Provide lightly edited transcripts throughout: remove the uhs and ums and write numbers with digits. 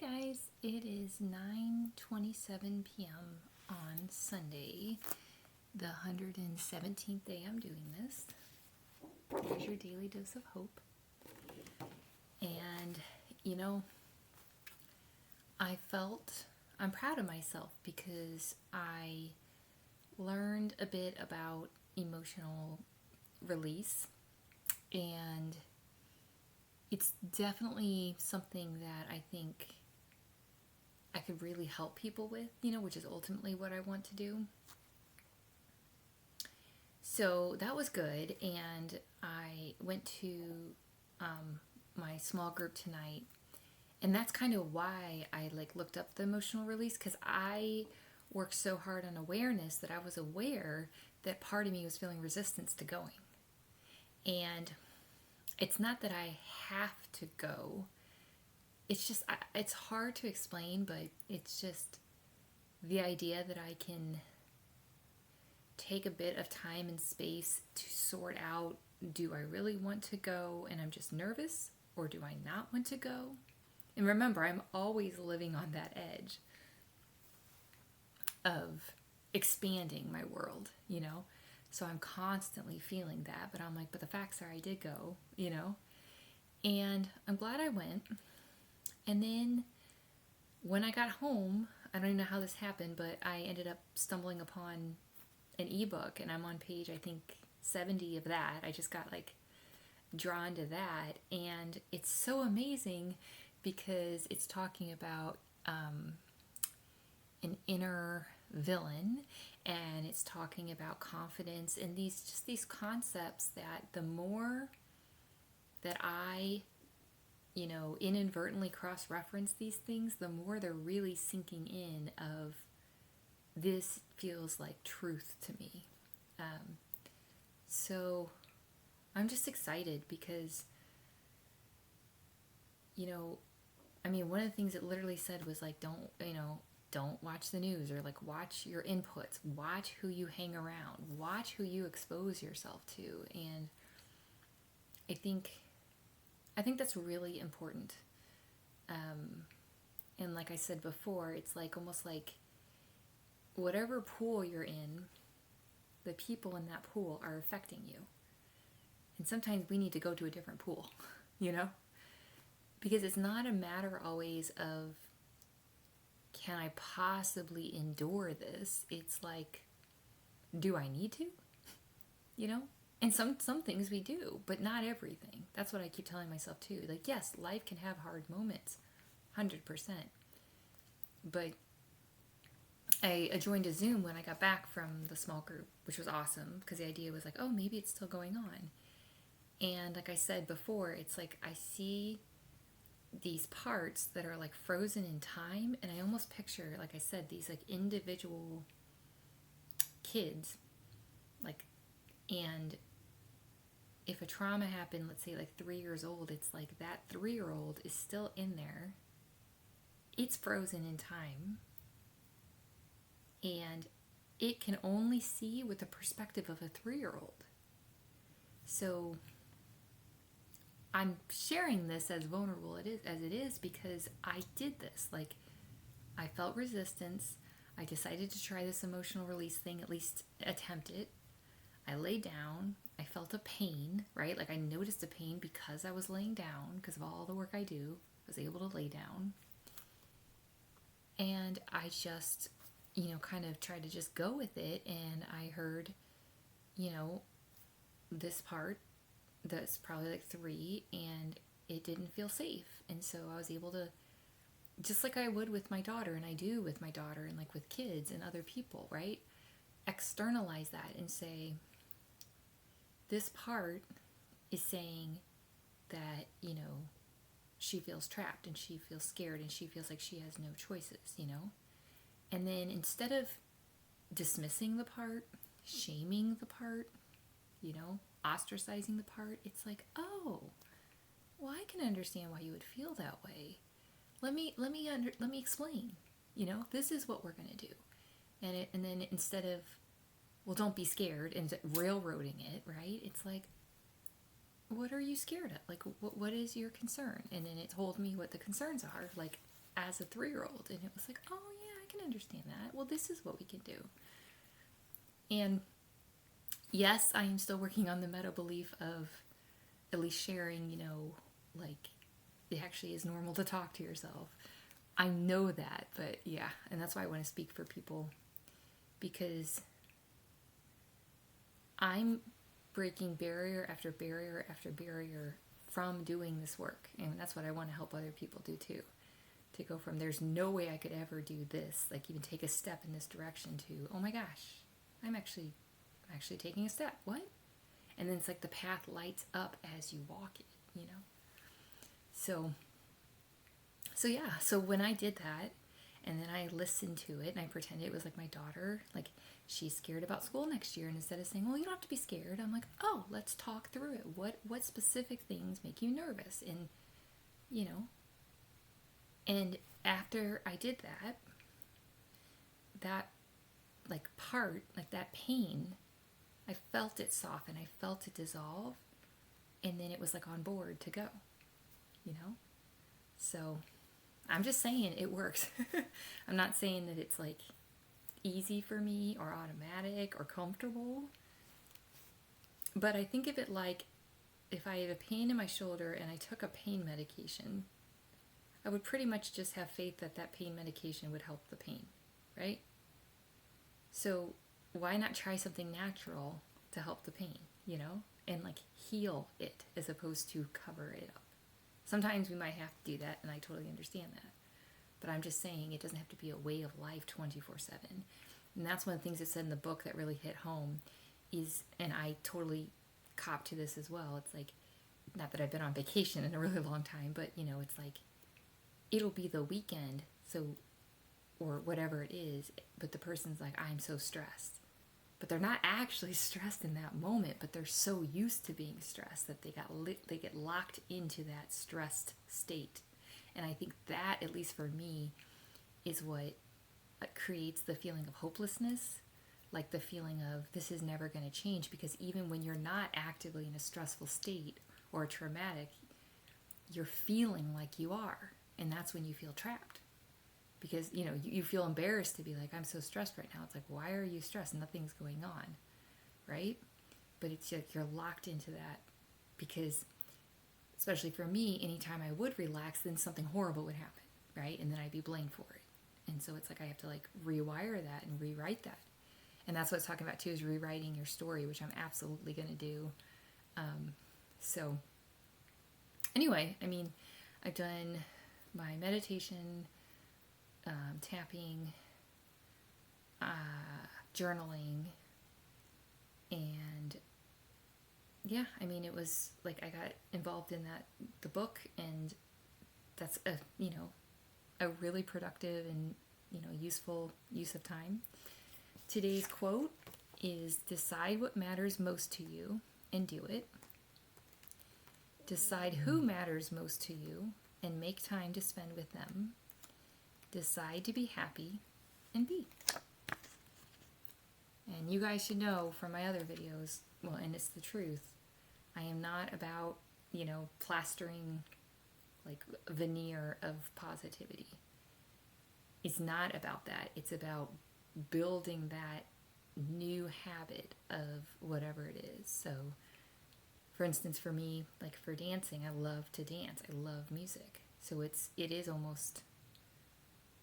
guys, it is 9:27 p.m. on Sunday, the 117th day I'm doing this. Here's your daily dose of hope. And, you know, I'm proud of myself because I learned a bit about emotional release, and it's definitely something that I think I could really help people with, which is ultimately what I want to do. So that was good, and I went to my small group tonight, and that's kind of why I looked up the emotional release, because I worked so hard on awareness that I was aware that part of me was feeling resistance to going. And it's not that I have to go. It's just, it's hard to explain, but it's just the idea that I can take a bit of time and space to sort out, do I really want to go and I'm just nervous, or do I not want to go? And remember, I'm always living on that edge of expanding my world, So I'm constantly feeling that, but I'm like, but the facts are I did go, And I'm glad I went. And then when I got home, I don't even know how this happened, but I ended up stumbling upon an ebook, and I'm on page, I think, 70 of that. I just got drawn to that, and it's so amazing because it's talking about an inner villain, and it's talking about confidence and these concepts that the more that I inadvertently cross-reference these things, the more they're really sinking in of this feels like truth to me. So I'm just excited because, one of the things it literally said was don't watch the news, or watch your inputs, watch who you hang around, watch who you expose yourself to. And I think that's really important. And like I said before, it's almost like whatever pool you're in, the people in that pool are affecting you. And sometimes we need to go to a different pool, Because it's not a matter always of, can I possibly endure this? It's do I need to? And some things we do, but not everything. That's what I keep telling myself too. Yes, life can have hard moments, 100%. But I joined a Zoom when I got back from the small group, which was awesome, because the idea was oh, maybe it's still going on. And like I said before, it's I see these parts that are frozen in time, and I almost picture, like I said, these individual kids, and if a trauma happened, let's say 3 years old, it's that 3-year-old is still in there. It's frozen in time, and it can only see with the perspective of a 3-year-old. So I'm sharing this as vulnerable as it is because I did this. I felt resistance. I decided to try this emotional release thing, at least attempt it. I lay down. I felt a pain, right? I noticed a pain because I was laying down, because of all the work I do. I was able to lay down. And I just, kind of tried to just go with it. And I heard, this part that's probably 3, and it didn't feel safe. And so I was able to, just like I would with my daughter, and I do with my daughter, and with kids and other people, right? Externalize that and say, this part is saying that, she feels trapped, and she feels scared, and she feels like she has no choices, And then instead of dismissing the part, shaming the part, ostracizing the part, it's oh, well, I can understand why you would feel that way. Let me explain. This is what we're gonna do. And then instead of, well, don't be scared, and railroading it, right? It's what are you scared of? What is your concern? And then it told me what the concerns are. as a 3-year-old. And it was like, oh yeah, I can understand that. Well, this is what we can do. And yes, I am still working on the meta belief of at least sharing, like it actually is normal to talk to yourself. I know that, but yeah, and that's why I want to speak for people, because I'm breaking barrier after barrier after barrier from doing this work. And that's what I want to help other people do too. To go from there's no way I could ever do this, like even take a step in this direction, to oh my gosh, I'm actually taking a step. What? And then it's like the path lights up as you walk it, So yeah, so when I did that, and then I listened to it, and I pretended it was like my daughter, like she's scared about school next year, and instead of saying, well, you don't have to be scared, I'm like, oh, let's talk through it. What specific things make you nervous? And, and after I did that like part, like that pain, I felt it soften, I felt it dissolve, and then it was like on board to go, So I'm just saying it works. I'm not saying that it's like easy for me or automatic or comfortable, but I think of it like if I have a pain in my shoulder and I took a pain medication, I would pretty much just have faith that that pain medication would help the pain, right? So why not try something natural to help the pain, and like heal it as opposed to cover it up. Sometimes we might have to do that, and I totally understand that. But I'm just saying it doesn't have to be a way of life 24/7. And that's one of the things it said in the book that really hit home is, and I totally cop to this as well, it's like, not that I've been on vacation in a really long time, but it's like, it'll be the weekend, so, or whatever it is, but the person's like, I'm so stressed. But they're not actually stressed in that moment, but they're so used to being stressed that they get locked into that stressed state. And I think that, at least for me, is what creates the feeling of hopelessness, like the feeling of this is never going to change, because even when you're not actively in a stressful state or traumatic, you're feeling like you are, and that's when you feel trapped. Because, you feel embarrassed to be like, I'm so stressed right now. It's like, why are you stressed? Nothing's going on, right? But it's like you're locked into that because, especially for me, anytime I would relax, then something horrible would happen, right? And then I'd be blamed for it. And so it's like I have to like rewire that and rewrite that. And that's what it's talking about too, is rewriting your story, which I'm absolutely going to do. So anyway, I've done my meditation, tapping, journaling, and yeah, it was like I got involved in the book, and that's a really productive and useful use of time. Today's quote is, decide what matters most to you and do it. Decide who matters most to you and make time to spend with them. Decide to be happy and be. And you guys should know from my other videos, well, and it's the truth, I am not about, plastering like a veneer of positivity. It's not about that. It's about building that new habit of whatever it is. So, for instance, for me, like for dancing, I love to dance. I love music. So it is almost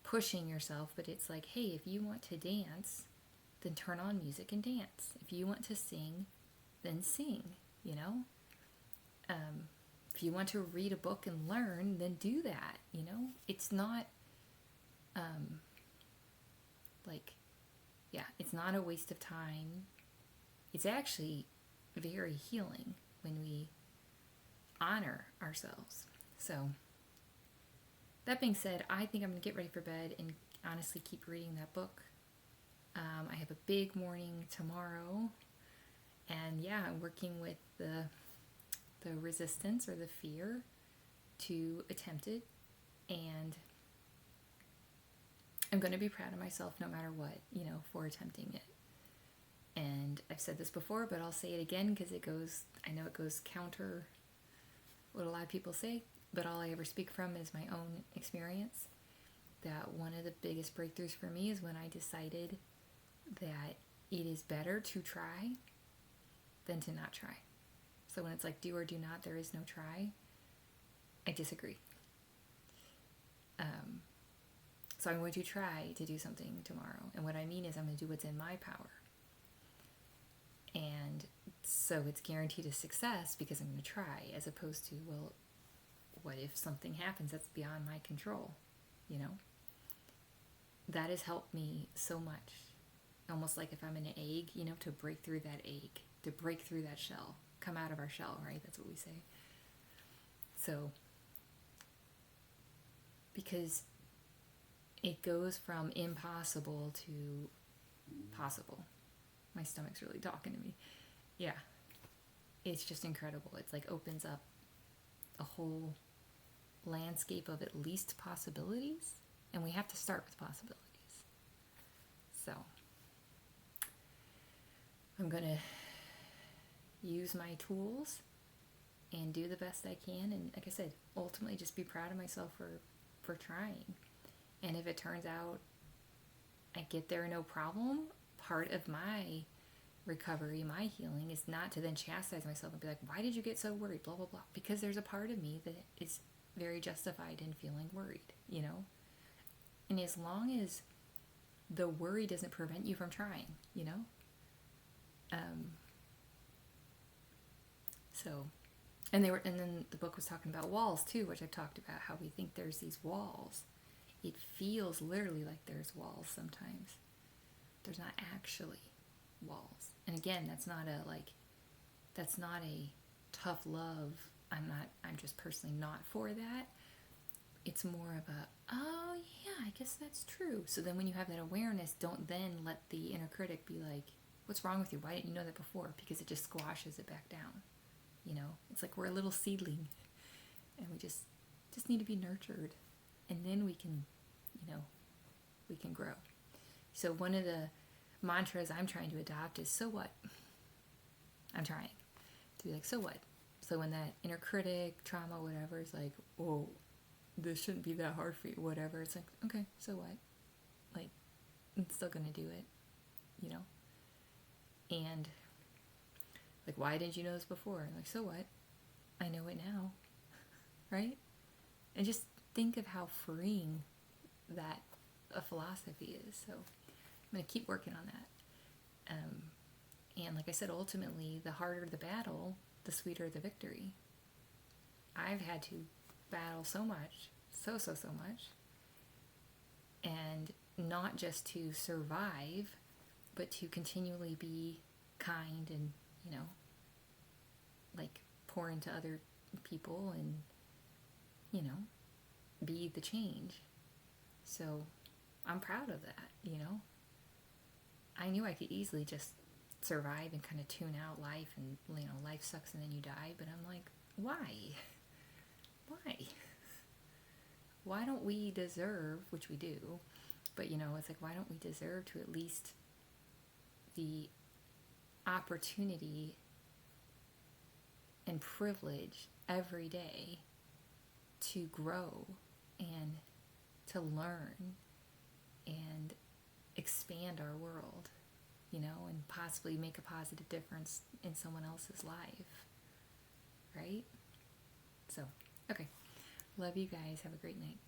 pushing yourself, but it's like, hey, if you want to dance, then turn on music and dance. If you want to sing, then sing, if you want to read a book and learn, then do that, It's not, it's not a waste of time. It's actually very healing when we honor ourselves. So, that being said, I think I'm going to get ready for bed and honestly keep reading that book. I have a big morning tomorrow, and yeah, I'm working with the resistance or the fear to attempt it, and I'm going to be proud of myself no matter what, for attempting it. And I've said this before, but I'll say it again because I know it goes counter what a lot of people say, but all I ever speak from is my own experience. that one of the biggest breakthroughs for me is when I decided that it is better to try than to not try. So when it's like do or do not, there is no try, I disagree. So I'm going to try to do something tomorrow. And what I mean is I'm going to do what's in my power. And so it's guaranteed a success because I'm going to try, as opposed to, well, what if something happens that's beyond my control? You know? That has helped me so much. Almost like if I'm in an egg, you know, to break through that egg, to break through that shell, come out of our shell, right? That's what we say. So, because it goes from impossible to possible. My stomach's really talking to me. Yeah. It's just incredible. It's like opens up a whole landscape of at least possibilities. And we have to start with possibilities. So, I'm going to use my tools and do the best I can. And like I said, ultimately just be proud of myself for trying. And if it turns out I get there no problem, part of my recovery, my healing, is not to then chastise myself and be like, why did you get so worried, blah, blah, blah. Because there's a part of me that is very justified in feeling worried, you know? And as long as the worry doesn't prevent you from trying, you know? And then the book was talking about walls too, which I've talked about, how we think there's these walls. It feels literally like there's walls sometimes. There's not actually walls. And again, that's not a tough love. I'm just personally not for that. It's more of a, oh yeah, I guess that's true. So then when you have that awareness, don't then let the inner critic be like, what's wrong with you? Why didn't you know that before? Because it just squashes it back down. You know, it's like we're a little seedling and we just need to be nurtured, and then we can, you know, we can grow. So one of the mantras I'm trying to adopt is, so what? I'm trying to be like, so what? So when that inner critic, trauma, whatever, is like, oh, this shouldn't be that hard for you, whatever, it's like, okay, so what? Like, I'm still gonna do it, you know? And like, why didn't you know this before? Like, so what? I know it now, right? And just think of how freeing that a philosophy is. So I'm going to keep working on that. And like I said, ultimately, the harder the battle, the sweeter the victory. I've had to battle so much, so much, and not just to survive, but to continually be kind and, you know, like pour into other people and, you know, be the change. So I'm proud of that, you know. I knew I could easily just survive and kind of tune out life and, you know, life sucks and then you die. But I'm like, why? Why don't we deserve, which we do, but, you know, it's like, why don't we deserve to at least the opportunity and privilege every day to grow and to learn and expand our world, you know, and possibly make a positive difference in someone else's life, right? So, okay. Love you guys. Have a great night.